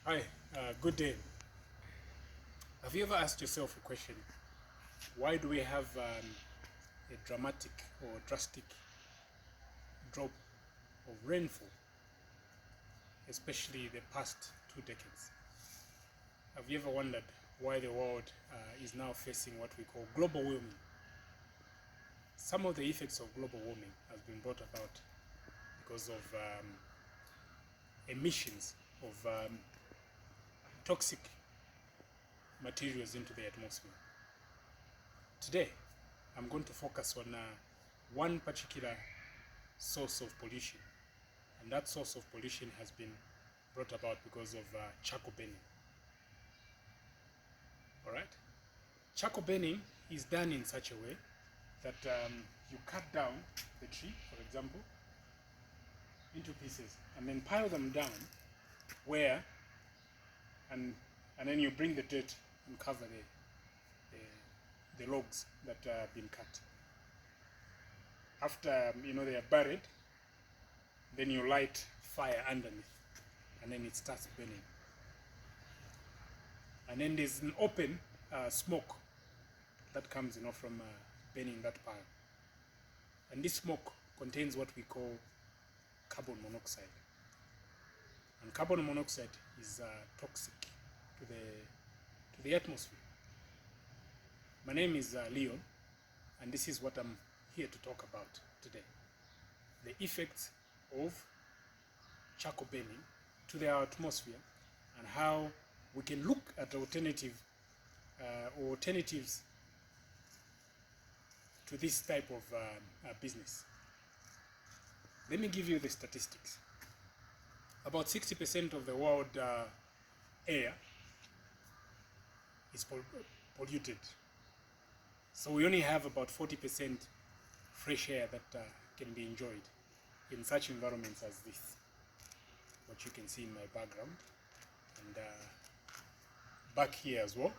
Hi, good day. Have you ever asked yourself a question? Why do we have a dramatic or drastic drop of rainfall, especially the past 2 decades? Have you ever wondered why the world is now facing what we call global warming? Some of the effects of global warming has been brought about because of emissions of toxic materials into the atmosphere. Today, I'm going to focus on one particular source of pollution, and that source of pollution has been brought about because of charcoal burning. All right, charcoal burning is done in such a way that you cut down the tree, for example, into pieces, and then pile them down where, and then you bring the dirt and cover the logs that have been cut. After they are buried, then you light fire underneath, and then it starts burning. And then there's an open smoke that comes from burning that pile. And this smoke contains what we call carbon monoxide. And carbon monoxide is toxic to the atmosphere. My name is Leon, and this is what I'm here to talk about today. The effects of charcoal burning to the atmosphere, and how we can look at alternatives to this type of business. Let me give you the statistics. About 60% of the world air is polluted. So we only have about 40% fresh air that can be enjoyed in such environments as this, what you can see in my background, and back here as well.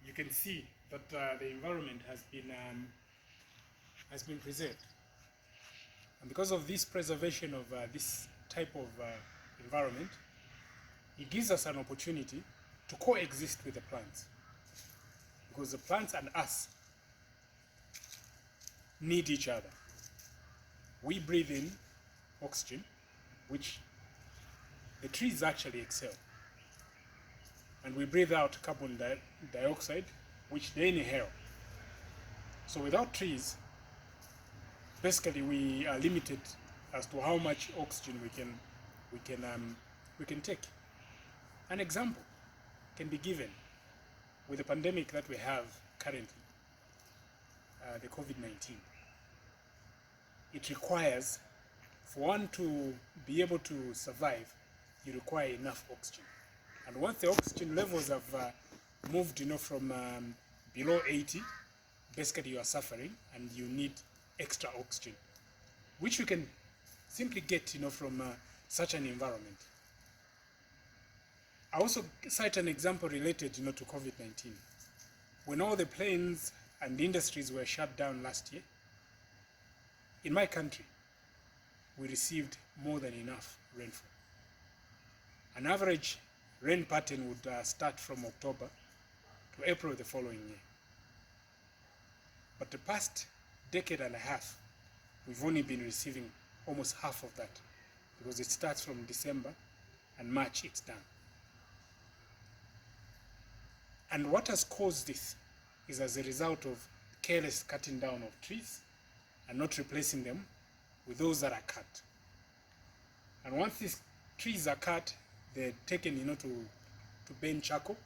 You can see that the environment has been preserved, and because of this preservation of this type of environment, it gives us an opportunity to coexist with the plants, because the plants and us need each other. We breathe in oxygen, which the trees actually excel, and we breathe out carbon dioxide, which they inhale. So without trees, basically we are limited as to how much oxygen we can take. An example can be given with the pandemic that we have currently, the COVID-19. It requires, for one to be able to survive, you require enough oxygen. And once the oxygen levels have moved from below 80, basically you are suffering and you need extra oxygen, which you can simply get from such an environment. I also cite an example related to COVID-19. When all the planes and the industries were shut down last year, in my country, we received more than enough rainfall. An average rain pattern would start from October to April the following year. But the past decade and a half, we've only been receiving almost half of that, because it starts from December and March it's done. And what has caused this is as a result of careless cutting down of trees and not replacing them with those that are cut. And once these trees are cut, they're taken to burn charcoal,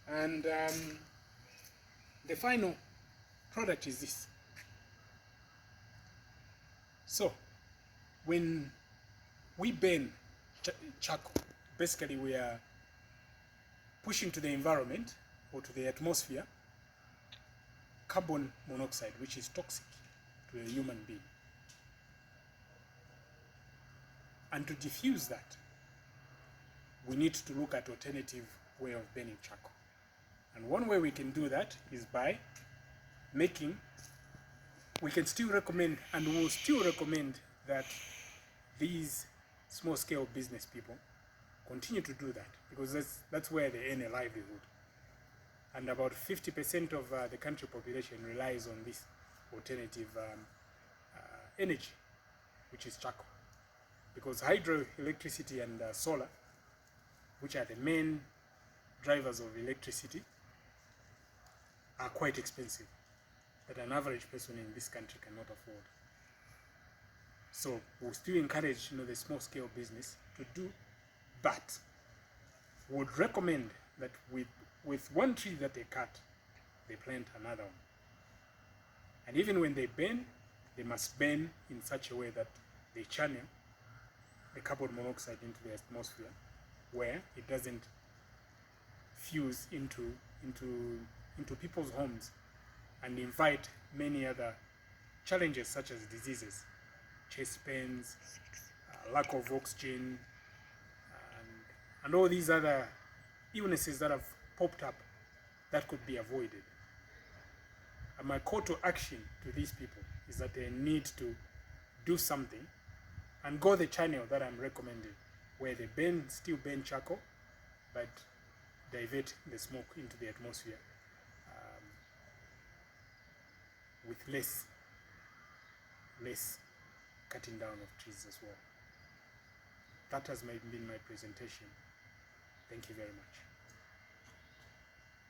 and the final product is this. So when we burn charcoal, basically we are pushing to the environment or to the atmosphere carbon monoxide, which is toxic to a human being. And to diffuse that, we need to look at alternative way of burning charcoal. And one way we can do that is by making we can still recommend, and will still recommend, that these small-scale business people continue to do that, because that's where they earn a livelihood. And about 50% of the country population relies on this alternative energy, which is charcoal. Because hydroelectricity and solar, which are the main drivers of electricity, are quite expensive, that an average person in this country cannot afford. So we'll still encourage, the small-scale business to do, but would recommend that with one tree that they cut, they plant another one. And even when they burn, they must burn in such a way that they channel the carbon monoxide into the atmosphere, where it doesn't fuse into people's homes and invite many other challenges such as diseases, chest pains, lack of oxygen, and all these other illnesses that have popped up that could be avoided. And my call to action to these people is that they need to do something and go the channel that I'm recommending, where they still burn charcoal, but divert the smoke into the atmosphere with less cutting down of trees as well. That has been my presentation. Thank you very much.